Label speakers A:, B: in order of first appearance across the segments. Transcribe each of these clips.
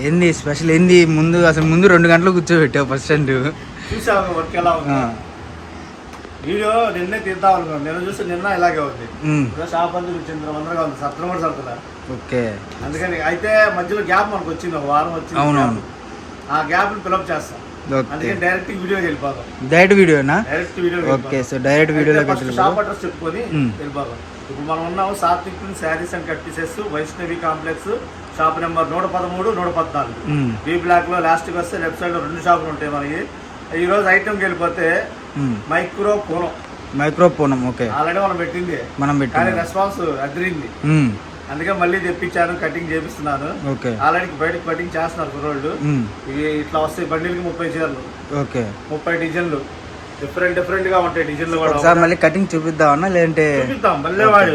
A: ఏంది స్పెషల్ ఏంది? ముందు 2 గంటలు కూర్చోబెట్టావు ఫస్ట్ అండ్
B: చూసావు వర్క్ ఎలా ఉంది. వీడియో నిన్నే తీద్దాం అనుకున్నాను. నేను చూస్తే నిన్న ఇలాగే ఉంది. షాప్ అంతా చింతగా ఉంది. సత్రం కూడా సత్తులా.
A: ఓకే.
B: అందుకని అయితే మధ్యలో గ్యాప్ మనకు వచ్చింది, ఒక వారం వచ్చింది.
A: అవునవును.
B: ఆ గ్యాప్ ఫిల్అప్ చేస్తాం. అందుకని డైరెక్ట్ వీడియో వెళ్ళిపోతాం.
A: డైరెక్ట్ వీడియోనా?
B: Direct video.
A: Okay. So direct వీడియోలో
B: షాప్ అడ్రస్ చెప్పుకొని వెళ్ళిపోతాం. ఇప్పుడు మనం ఉన్నాము Satvik saris and cut pieces, Vaishnavi complex, shop number 113, 114. B block లో లాస్ట్ కి వస్తే లెఫ్ట్ సైడ్ లో 2 షాపులు ఉంటాయి మనకి. ఈ రోజు ఐటమ్ వెళ్ళిపోతే మైక్రో పూనం. ఓకే. ఆల్రెడీ మనం పెట్టింది, కానీ రెస్పాన్స్ అదిరింది. అందుకే మళ్ళీ తెప్పించాను, కటింగ్ చేపిస్తున్నాను. ఆల్రెడీ బయటకు కటింగ్ చేస్తున్నారు కుర్రోళ్ళు. ఇవి ఇట్లా వస్తాయి బండిల్కి 30 చీరలు. ఓకే. 30 డిజైన్లు డిఫరెంట్ గా ఉంటాయి. డిజైన్లు కూడా
A: మళ్ళీ కటింగ్ చూపిద్దామన్నా లేదంటే
B: చూపిద్దాం. మళ్ళీ వాడి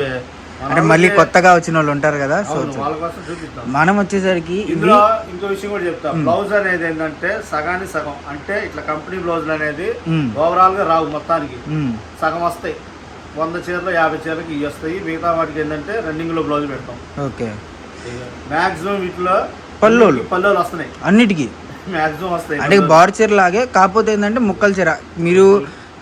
A: అంటే మళ్ళీ కొత్తగా వచ్చిన వాళ్ళు ఉంటారు కదా, సో
B: వాళ్ళ కోసం చూపిస్తాం.
A: మనం వచ్చేసరికి
B: ఇందులో ఇంకో విషయం కూడా చెప్తాం. బ్లౌజ్ అనేది ఏంటంటే సగానికి సగం, అంటే ఇట్లా కంపెనీ బ్లౌజులు అనేది ఓవరాల్ గా రావు, మొత్తానికి సగం వస్తాయి. 100 చీరలు 50 చీరలకి ఇవి వస్తాయి. మిగతా వాటికి ఏంటంటే రన్నింగ్ లో బ్లౌజ్ పెడతాం. ఓకే. మాక్సిమం వీటిలో పల్లెలు వస్తున్నాయి, అన్నిటికీ మాక్సిమం వస్తాయి.
A: అంటే బార్ చీర లాగే, కాకపోతే ఏంటంటే ముక్కల చీర మీరు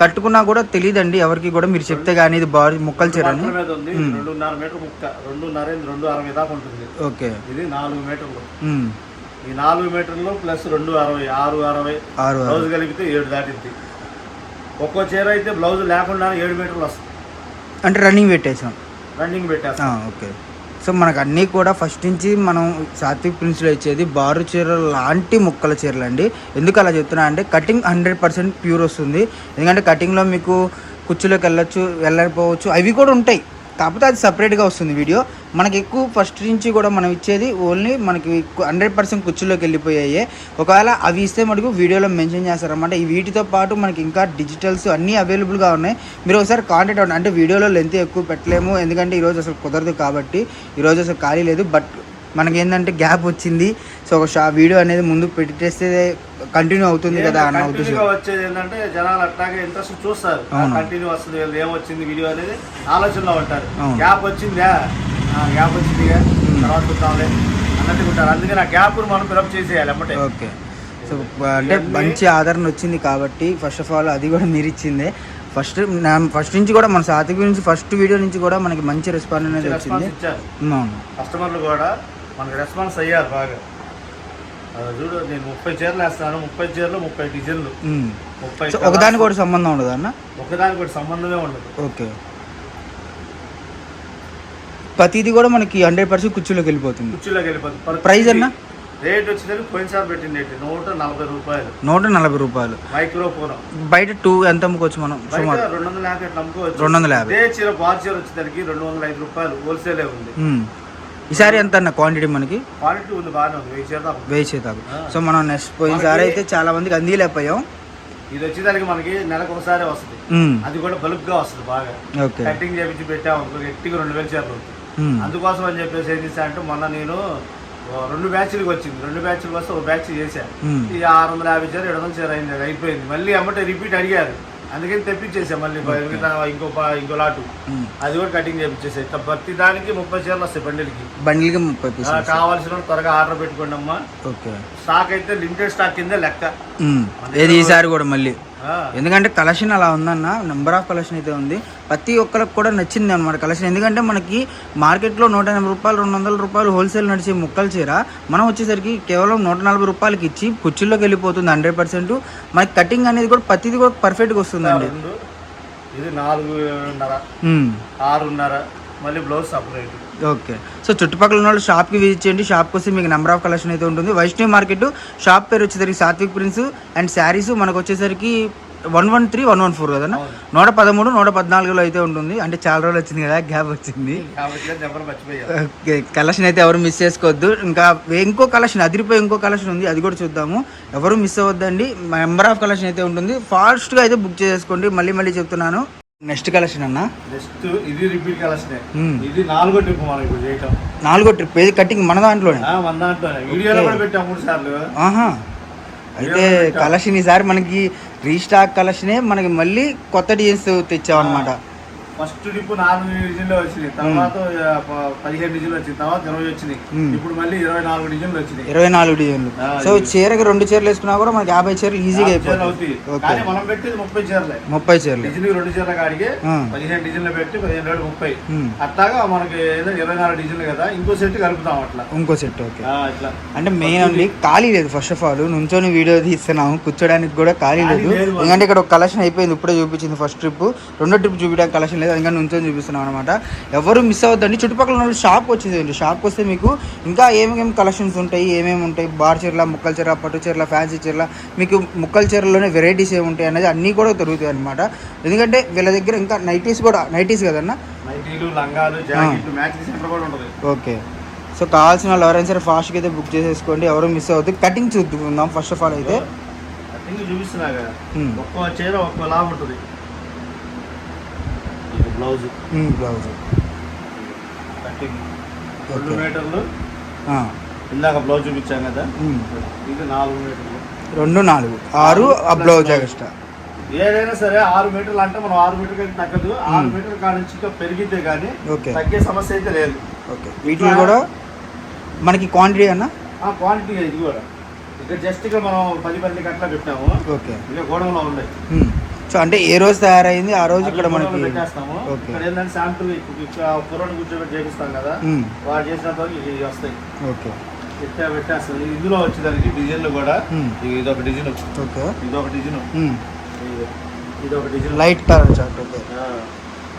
A: కట్టుకున్నా కూడా తెలియదండి ఎవరికి కూడా, మీరు చెప్తే కానీ ఇది బార్ ముక్కల చీర అని.
B: 2.5 మీటర్ ముక్క, 2.5 దాకా ఉంటుంది. ఓకే. ఇది 4 మీటర్లు. ఈ 4 మీటర్లు ప్లస్ 2.60, 6.60 బ్లౌజ్ కలిపితే 7 దాటింది. ఒక్కో చీర అయితే బ్లౌజ్ లేకుండా 7 మీటర్లు వస్తుంది.
A: అంటే రన్నింగ్ పెట్టేసాం.
B: ఓకే.
A: సో మనకు అన్నీ కూడా ఫస్ట్ నుంచి మనం సాత్విక్ ప్రిన్స్లో ఇచ్చేది బారు చీరలు లాంటి ముక్కల చీరలు అండి. ఎందుకు అలా చెప్తున్నా అంటే కటింగ్ 100% ప్యూర్ వస్తుంది. ఎందుకంటే కటింగ్లో మీకు కుచ్చులోకి వెళ్ళకపోవచ్చు, అవి కూడా ఉంటాయి, కాకపోతే అది సపరేట్గా వస్తుంది వీడియో. మనకి ఎక్కువ ఫస్ట్ నుంచి కూడా మనం ఇచ్చేది ఓన్లీ మనకి 100% కుచ్చులోకి వెళ్ళిపోయాయి. ఒకవేళ అవి ఇస్తే మనకు వీడియోలో మెన్షన్ చేస్తారన్నమాట. ఈ వీటితో పాటు మనకి ఇంకా డిజిటల్స్ అన్నీ అవైలబుల్గా ఉన్నాయి. మీరు ఒకసారి కాంటాక్ట్ అవ్వండి. అంటే వీడియోలో లెంత్ ఎక్కువ పెట్టలేము, ఎందుకంటే ఈరోజు అసలు కుదరదు కాబట్టి, ఈరోజు అసలు ఖాళీ లేదు. బట్ మనకి ఏంటంటే గ్యాప్ వచ్చింది, సో ఒక వీడియో అనేది ముందు పెట్టేస్తే కంటిన్యూ అవుతుంది కదా అన్న ఉద్దేశం.
B: వచ్చేది ఏంటంటే జనాలు అట్లాగే ఇంట్రెస్ట్ చూస్తారు, కంటిన్యూ వస్తుంది, ఏమొచ్చింది వీడియో అనేది ఆలోచనలో ఉంటారు. గ్యాప్ వచ్చిందా, గ్యాప్ వచ్చింది తర్వాత చూద్దాంలే అన్నట్టు ఉంటారు. అందుకని ఆ గ్యాప్ మనం ఫిలప్ చేసేయాలి అన్నమాట.
A: ఓకే. సో అంటే మంచి ఆదరణ వచ్చింది కాబట్టి ఫస్ట్ ఆఫ్ ఆల్ అది కూడా మీరు ఇచ్చిందే. ఫస్ట్ నుంచి కూడా మన సాత్విక్ నుంచి ఫస్ట్ వీడియో నుంచి కూడా మనకి మంచి రెస్పాన్స్ అనేది వచ్చింది.
B: కస్టమర్లు కూడా మనకి రెస్పాన్స్ అయ్యారు బాగా. చూడు, నేను 30 చీరలు వేస్తాను, 30 చీరలు 30 డిజైన్లు, 30.
A: ఒకదానికి కూడా సంబంధం ఉండదు అన్న?
B: ఒకదానికి కూడా సంబంధమే ఉండదు.
A: ఓకే. ప్రతిది కూడా మనకి 100% కుర్చీలోకి వెళ్ళిపోతుంది. ప్రైస్ అన్న
B: రేట్ వచ్చేసరికి పోయినసారి పెట్టిన రేట్ 140 రూపాయలు.
A: 140 రూపాయలు
B: మైక్రో పూరం.
A: బయట ఎంత అమ్ముకోవచ్చు మనం?
B: 250 అట్లా అమ్ముకోవచ్చు.
A: 250.
B: అదే చీర బార్ చీర వచ్చేసరికి 205 రూపాయలు హోల్సేలే ఉంది.
A: ఈసారి ఎంత అన్న క్వాంటిటీ? మనకి
B: క్వాలిటీ ఉంది, బాగానే ఉంది. 1000 చీర దాకా.
A: సో మనం నెక్స్ట్ పోయినసారి అయితే చాలా మందికి అందిలేకపోయాం.
B: ఇది వచ్చేదానికి మనకి నెలకు ఒకసారి వస్తుంది, అది కూడా బల్క్ గా వస్తుంది బాగా. కటింగ్ చేపించి పెట్టాము, గట్టిగా 2000 చీరలు ఉంటుంది. అందుకోసం అని చెప్పేసి ఏం చేశా అంటే, మొన్న నేను 2 బ్యాచ్లకు వచ్చింది. 2 బ్యాచ్లకు వస్తే ఒక బ్యాచ్ చేశాను. ఈ 650 చీర 700 చీర అయింది, అది అయిపోయింది. మళ్ళీ అమ్మటే రిపీట్ అడిగారు, అందుకని తెప్పించేసాం మళ్ళీ ఇంకో లాటు. అది కూడా కటింగ్ చేపించేసాయి. ప్రతి దానికి 30 చీరలు వస్తాయి బండిల్కి 30. కావాల్సిన త్వరగా ఆర్డర్ పెట్టుకోండి అమ్మా. ఓకే. స్టాక్ అయితే లిమిటెడ్ స్టాక్ కిందే లెక్క.
A: ఏది ఈసారి కూడా మళ్ళీ, ఎందుకంటే కలెక్షన్ అలా ఉందన్న, నెంబర్ ఆఫ్ కలెక్షన్ అయితే ఉంది. ప్రతి ఒక్కరికి కూడా నచ్చింది అనమాట కలెక్షన్. ఎందుకంటే మనకి మార్కెట్లో 180 రూపాయలు 200 రూపాయలు హోల్సేల్ నడిచే ముక్కల చీర మనం వచ్చేసరికి కేవలం 140 రూపాయలకి ఇచ్చి కుర్చీల్లోకి వెళ్ళిపోతుంది 100%. మనకి కటింగ్ అనేది కూడా ప్రతిది కూడా పర్ఫెక్ట్గా వస్తుందండి.
B: ఇది 4.5, 6.5, మళ్ళీ బ్లౌజ్ సపరేట్.
A: ఓకే. సో చుట్టుపక్కల ఉన్న వాళ్ళు షాప్కి విజిట్ చేయండి. షాప్కి వస్తే మీకు నెంబర్ ఆఫ్ కలెక్షన్ అయితే ఉంటుంది. వైష్ణవి మార్కెట్, షాప్ పేరు వచ్చేసరికి సాత్విక్ ప్రిన్స్ అండ్ శారీస్. మనకు వచ్చేసరికి 113, 114 కదన్నా, 113, 114లో అయితే ఉంటుంది. అంటే చాలా రోజులు వచ్చింది కదా, గ్యాప్ వచ్చింది. ఓకే. కలెక్షన్ అయితే ఎవరు మిస్ చేసుకోవద్దు. ఇంకా ఇంకో కలెక్షన్ అదిరిపోయి ఇంకో కలెక్షన్ ఉంది, అది కూడా చూద్దాము. ఎవరు మిస్ అవ్వద్దండి. నెంబర్ ఆఫ్ కలెక్షన్ అయితే ఉంటుంది. ఫాస్ట్గా అయితే బుక్ చేసుకోండి. మళ్ళీ చెప్తున్నాను. నెక్స్ట్ కలెక్షన్ అన్న,
B: నెక్స్ట్ ఇది రిపీట్ కలెక్షన్. ఇది 4వ ట్రిప్ మనం ఇప్పుడు చేయటం.
A: 4వ ట్రిప్ ఏది కటింగ్ మన దాంట్లోనే?
B: మన దాంట్లోనే. వీడియోలో కూడా పెట్టాం 3 సార్లు.
A: అయితే కలెక్షన్ ఈసారి మనకి రీస్టాక్ కలెక్షనే, మనకి మళ్ళీ కొత్త డిజైన్స్ తెచ్చామన్నమాట.
B: ఫస్ట్ ట్రిప్ 4 డిజైన్లు వచ్చినాయి, తర్వాత 15 డిజైన్లు వచ్చింది, తర్వాత 20 వచ్చినాయి, ఇప్పుడు మళ్ళీ 24 డిజైన్లు వచ్చినాయి.
A: 24 డిజైన్లు. సో చీరకి 2 చీరలు వేసుకున్నా కూడా మనకి 50 చీరలు ఈజీగా
B: అవుతాయి. కానీ మనం పెట్టేది 30 చీరలే.
A: 30 చీరలు
B: డిజైన్ 2 చీరల కాడికి 15 డిజైన్లు పెట్టి 15 30 అట్లాగా మనకి ఏదో 24 డిజైన్లు కదా, ఇంకో సెట్ కలుపుతాం అట్లా.
A: ఇంకో సెట్ ఓకే.
B: ఇట్లా
A: అంటే మెయిన్ అండి ఖాళీ లేదు. ఫస్ట్ ఆఫ్ ఆల్ నుంచొని వీడియో తీస్తున్నాము, కూర్చోడానికి కూడా ఖాళీ లేదు. ఎందుకంటే ఇక్కడ ఒక కలెక్షన్ అయిపోయింది, ఇప్పుడే చూపించింది ఫస్ట్ ట్రిప్. రెండో ట్రిప్ చూపించడానికి కలెక్షన్ లేదు, ఇంకా నుంచొని చూపిస్తున్నాం అనమాట. ఎవరు మిస్ అవ్వద్దండి. చుట్టుపక్కల ఉన్న షాప్ వచ్చేదండి. షాప్కి వస్తే మీకు ఇంకా ఏమేమి కలెక్షన్స్ ఉంటాయి, ఏమేమి ఉంటాయి, బార్ చీరల, ముక్కల చీర, పట్టు చీరల, ఫ్యాన్సీ చీరల, మీకు ముక్కల చీరలోనే వెరైటీస్ ఏముంటాయి అనేది అన్నీ కూడా దొరుకుతాయి అనమాట. ఎందుకంటే వీళ్ళ దగ్గర ఇంకా నైటీస్ కూడా, నైటీస్ కదన్నా,
B: నైటీలు, లంగాలు, జాకెట్లు, మ్యాచింగ్ సెంటర్ కూడా ఉంటుంది.
A: ఓకే. సో కావాల్సిన వాళ్ళు ఎవరైనా సరే ఫాస్ట్గా అయితే బుక్ చేసేసుకోండి, ఎవరు మిస్ అవుతుంది. కటింగ్ చూద్దాం ఫస్ట్ ఆఫ్ ఆల్ అయితే.
B: కటింగ్ చూపిస్తున్నా కదా, ఒక్కో చీర ఒక్కోలా ఉంటుంది. బ్లౌజ్ కటింగ్ 2 మీటర్లు, ఇందాక బ్లౌజ్ చూపించాం కదా, ఇది 4 మీటర్లు,
A: 2 4 6 ఆ బ్లౌజ్ ఎక్స్ట్రా.
B: ఏదైనా సరే 6 మీటర్లు అంటే మనం 6 మీటర్ కంటే తగ్గదు. 6 మీటర్ల కాడ నుంచి ఇంకా పెరిగితే కానీ తగ్గే సమస్య అయితే లేదు.
A: ఓకే. వీటిలో కూడా మనకి క్వాంటిటీ అన్న
B: క్వాంటిటీ ఇది కూడా ఇక్కడ జస్ట్ ఇక్కడ మనం 10 గంటల పెట్టాము. ఓకే. ఇంకా గోడంలో ఉన్నాయి.
A: సో అంటే ఏ రోజు తయారైంది ఆ రోజు ఇక్కడ మనకి
B: పెట్టేస్తాము. ఇక్కడ ఏంటంటే శాంపుల్ పొరను కూర్చోబెట్టి చేపిస్తాం కదా, వాళ్ళు చేసినంత వరకు ఇవి వస్తాయి. ఓకే. పెట్టేస్తాం. ఇందులో వచ్చేదానికి డిజైన్లు కూడా ఇదొక డిజైన్, ఇదొక డిజైన్, ఇదొక design
A: light colour chart. Okay.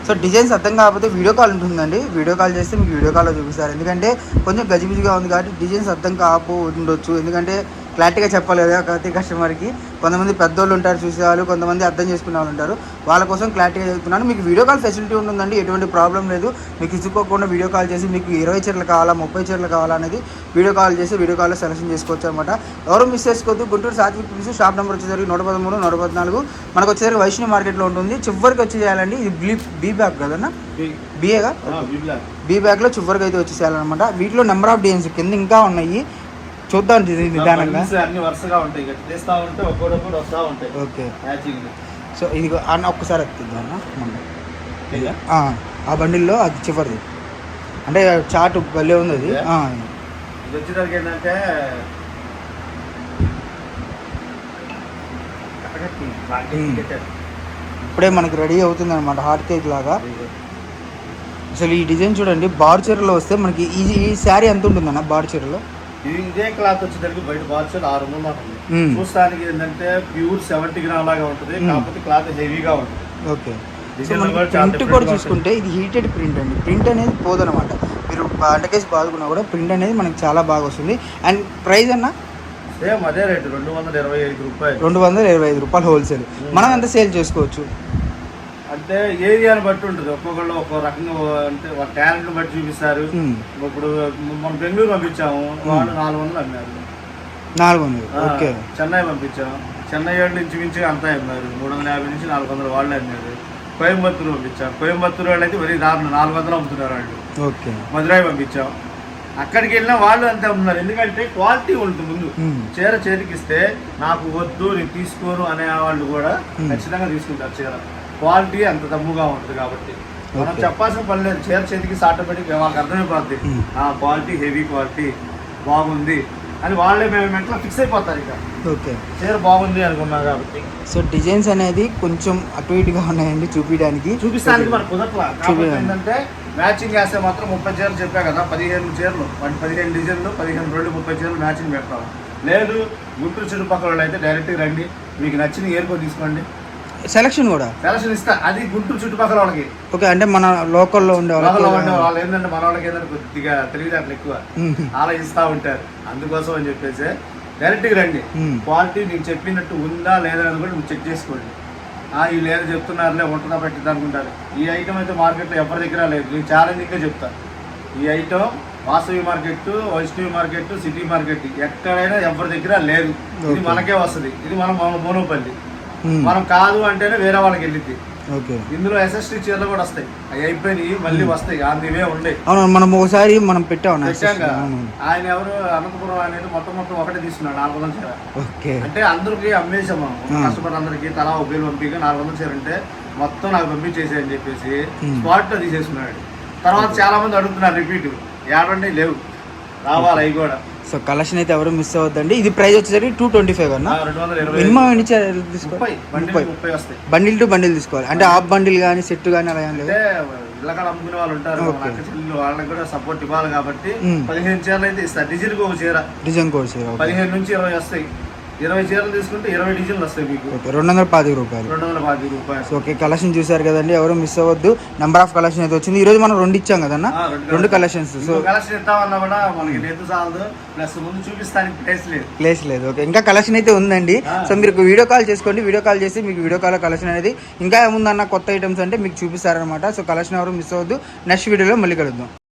A: So designs అర్థం కాకపోతే వీడియో కాల్ ఉంటుందండి, వీడియో కాల్ చేస్తే మీకు వీడియో కాల్లో చూపిస్తారు. ఎందుకంటే కొంచెం గజిబిజిగా ఉంది కాబట్టి డిజైన్స్ అర్థం కాపు ఉండొచ్చు. ఎందుకంటే క్లారిటీగా చెప్పాలి కదా ప్రతి కస్టమర్కి. కొంతమంది పెద్దోళ్ళు ఉంటారు చూసేవాళ్ళు, కొంతమంది అర్థం చేసుకునే వాళ్ళు ఉంటారు. వాళ్ళ కోసం క్లారిటీగా చెప్తున్నాను. మీకు వీడియో కాల్ ఫెసిలిటీ ఉంటుందండి, ఎటువంటి ప్రాబ్లం లేదు. మీకు ఇసుకోకుండా వీడియో కాల్ చేసి మీకు 20 చీరలు కావాలా, 30 చీరలు కావాలా అనేది వీడియో కాల్ చేసి వీడియో కాల్లో సెలెక్షన్ చేసుకోవచ్చు అనమాట. ఎవరు మిస్ చేసుకోవద్దు. Guntur Satvik Prince shop number వచ్చేసరికి 113 114. మనకు వచ్చేసరికి వైష్ణవి మార్కెట్లో ఉంటుంది. చివరికి వచ్చి చేయాలండి. ఇది బీ బ్యాగ్ కదన్నా, బిఏగా, బీ బ్యాగ్లో చివరికి అయితే వచ్చి చేయాలన్నమాట. వీటిలో నెంబర్ ఆఫ్ డిజైన్స్ కింద ఇంకా ఉన్నాయి, చూద్దాం నిదానంగా.
B: అన్ని వరుసగా ఉంటాయి, చేస్తా ఉంటే ఒక్కొక్కటి వస్తూ ఉంటాయి. ఓకే.
A: సో ఇది అన్న ఒక్కసారి ఎత్తుద్దాం ఆ బండిల్లో, అది చివరిది అంటే చాట్ భలే ఉంది అది.
B: ఇది వచ్చేసరికి ఏంటంటే
A: ఇప్పుడే మనకి రెడీ అవుతుంది అనమాట, హాట్ కేక్ లాగా. అసలు ఈ డిజైన్ చూడండి, బార్ చీరలో వస్తే మనకి ఈ శారీ ఎంత ఉంటుందన్న బార్ చీరలో?
B: ఇదే క్లాత్ వచ్చేసరికి బయట బార్చలు 600 ఉంటుంది. చూస్తానికి ఏంటంటే ప్యూర్ 70 గ్రామ్ లాగా ఉంటుంది, కాకపోతే క్లాత్ హెవీగా ఉంటుంది.
A: ఓకే. ప్రింట్ కూడా చూసుకుంటే ఇది హీటెడ్ ప్రింట్ అండి. ప్రింట్ అనేది పోదనమాట. మీరు అంటకేసి బాదుకున్నా కూడా ప్రింట్ అనేది మనకి చాలా బాగా వస్తుంది. అండ్ ప్రైస్ అన్న
B: సేమ్ అదే రేటు, 225 రూపాయలు.
A: 225 రూపాయలు హోల్సేల్. మనం ఎంత సేల్ చేసుకోవచ్చు
B: అంటే ఏరియాని బట్టి ఉంటుంది. ఒక్కొక్కళ్ళు ఒక్కో రకంగా అంటే వాళ్ళ టాలెంట్ బట్టి చూపిస్తారు. ఇప్పుడు మనం బెంగళూరు పంపించాము, వాళ్ళు 400 అమ్మారు.
A: 400. ఓకే.
B: చెన్నై పంపించాము, చెన్నై నుంచి మించి అంతా అమ్మారు. 350 నుంచి 400 వాళ్ళే అమ్మారు. కోయంబత్తూరు పంపించాం, కోయంబత్తూరు వాళ్ళు అయితే మరీ 400 అమ్ముతున్నారు వాళ్ళు. ఓకే. మదురై పంపించాం, అక్కడికి వెళ్ళినా వాళ్ళు అంతే అమ్ముతున్నారు. ఎందుకంటే క్వాలిటీ ఉంటుంది. ముందు చీర చేతికి ఇస్తే నాకు వద్దు నేను తీసుకోను అనే వాళ్ళు కూడా ఖచ్చితంగా తీసుకుంటారు. చీర క్వాలిటీ అంత దమ్ముగా ఉంటుంది కాబట్టి మనం చెప్పాల్సిన పని లేదు. చీర చేతికి ఆటోమేటిక్ వాళ్ళకి అర్థమైపోద్ది, క్వాలిటీ హెవీ క్వాలిటీ బాగుంది అని వాళ్ళే మేము వెంటనే ఫిక్స్ అయిపోతారు. ఇక ఓకే చీర బాగుంది అనుకున్నాం కాబట్టి.
A: సో డిజైన్స్ అనేది కొంచెం అటు ఇటుగా ఉన్నాయండి, చూపిస్తానికి
B: మనకు కుదరట్లా. ఏంటంటే మ్యాచింగ్ వేస్తే మాత్రం 30 చీరలు చెప్పా కదా, 15 చీరలు 15 డిజైన్లు 15 రోజులు 30 చీరలు మ్యాచింగ్ పెడతాం. లేదు గుంటూరు చుట్టుపక్కల అయితే డైరెక్ట్గా రండి, మీకు నచ్చిన ఏర్కొని తీసుకోండి.
A: సెలక్షన్ కూడా
B: సెలక్షన్ ఇస్తా, అది గుంటూరు చుట్టుపక్కల వాళ్ళకి.
A: ఓకే. అంటే మన లోకల్లో ఉండే
B: వాళ్ళు ఏంటంటే మన వాళ్ళకి ఏంటంటే కొద్దిగా తెలివితేటలు ఎక్కువ ఆలోచిస్తూ ఉంటారు. అందుకోసం అని చెప్పేసి డైరెక్ట్గా రండి. క్వాలిటీ నీకు చెప్పినట్టు ఉందా లేదా అని కూడా నువ్వు చెక్ చేసుకోండి. వీళ్ళు ఏదో చెప్తున్నారులే ఉంటుందా పెట్టిద్దా అనుకుంటారు. ఈ ఐటమ్ అయితే మార్కెట్లో ఎవరి దగ్గర లేదు. నేను ఛాలెంజింగ్గా చెప్తాను, ఈ item Vasavi market, Vaishnavi market, city market ఎక్కడైనా ఎవరి దగ్గర లేదు. ఇది మనకే వస్తుంది. ఇది మన మోనోపల్లి. మనం కాదు అంటేనే వేరే వాళ్ళకి వెళ్ళిద్ది. ఇందులో ఎస్ఎస్టీ చీరలు కూడా వస్తాయి, అవి అయిపోయినాయి మళ్ళీ వస్తాయి. అందువే ఉండే
A: మనం ఒకసారి మనం పెట్టాం.
B: ఆయన ఎవరు అనంతపురం అనేది మొత్తం ఒకటే తీసుకున్నాడు 400 చీర. అంటే అందరికి అమ్మేసాం మనం, కస్టమర్ అందరికి తలా 1000 పంపిగా 400 చీర అంటే మొత్తం నాకు పంపించేసి అని చెప్పేసి స్పాట్ లో తీసేసుకున్నాడు. తర్వాత చాలా మంది అడుగుతున్నారు రిపీట్, ఏడండి లేవు, రావాలి అవి కూడా.
A: సో కలెక్షన్ అయితే ఎవరు మిస్ అవ్వద్దండి. ఇది ప్రైస్ వచ్చేసరికి 225 అన్న.
B: 220
A: మినిమం ఎన్ని తీసుకోవాలి?
B: 30 వస్తాయి.
A: బండిల్ టు బండిల్ తీసుకోవాలి అంటే హాఫ్ బండిల్ కానీ సెట్ కానీ అలా ఏం లేదు.
B: అంటే ఇళ్ళకాడ అమ్ముకునే వాళ్ళు ఉంటారు, వాళ్ళకి కూడా సపోర్ట్ ఇవ్వాలి కాబట్టి 15 చీరలు అయితే ఇస్తారు. డిజైన్ ఒక చీర,
A: డిజైన్ కోర్స్
B: 15 నుంచి 20 వస్తాయి. 20 చీరలు తీసుకుంటే 20 డిజైన్లు వస్తాయి మీకు.
A: 220 రూపాయలు.
B: 220 రూపాయలు.
A: సో ఓకే, కలెక్షన్ చూసారు కదండి, ఎవరు మిస్ అవ్వద్దు. నెంబర్ ఆఫ్ కలెక్షన్ అయితే వచ్చింది. ఈ రోజు మనం 2 ఇచ్చాం కదన్న, 2 కలెక్షన్స్. సో
B: కలెక్షన్ ఇస్తామన్నా కూడా మనకి నెత్తు చాలదు, ప్లస్ ముందు చూపిస్తానికి ప్లేస్ లేదు.
A: ఓకే, ఇంకా కలెక్షన్ అయితే ఉందండి. సో మీరు వీడియో కాల్ చేసుకోండి, వీడియో కాల్ చేసి మీకు వీడియో కాల్ కలెక్షన్ అనేది ఇంకా ఏముందన్న కొత్త ఐటమ్స్ అంటే మీకు చూపిస్తారనమాట. సో కలెక్షన్ ఎవరు మిస్ అవ్వద్దు. నెక్స్ట్ వీడియోలో మళ్ళీ కలుద్దాం.